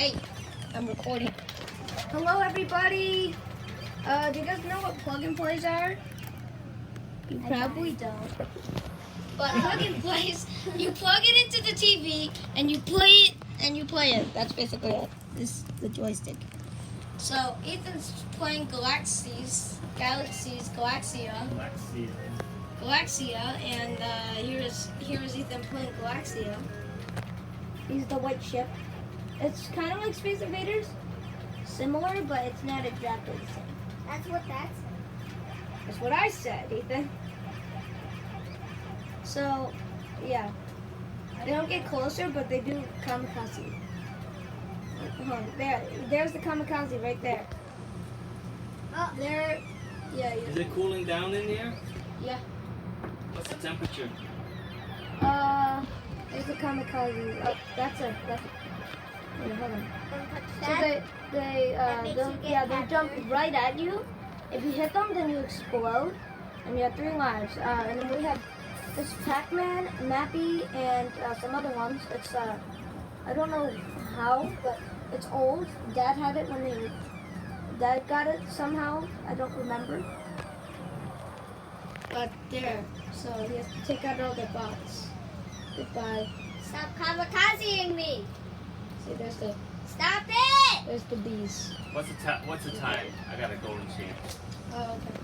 Hey, I'm recording. Hello, everybody. Do you guys know what plug and plays are? You probably don't. But plug and plays, you plug it into the TV and you play it. That's basically it. This is the joystick. So Ethan's playing Galaxia, and here's Ethan playing Galaxia. He's the white ship. It's kind of like Space Invaders, similar, but it's not exactly the same. That's what that said. That's what I said, Ethan. So, yeah. They don't get closer, but they do kamikaze. Hold on, there's the kamikaze right there. Oh, There, yeah. Is it cooling down in there? Yeah. What's the temperature? There's the kamikaze. Oh, that's a. Wait, hold on. don't touch So that. they jump right at you. If you hit them, then you explode, and you have 3 lives. And then we have this Pac-Man, Mappy, and some other ones. It's I don't know how, but it's old. Dad had it when Dad got it somehow. I don't remember. But there, so he has to take out all the bots. Goodbye. Stop kamikazing me. See, Stop it. there's the bees. What's the time? I got a golden chain. Oh, okay.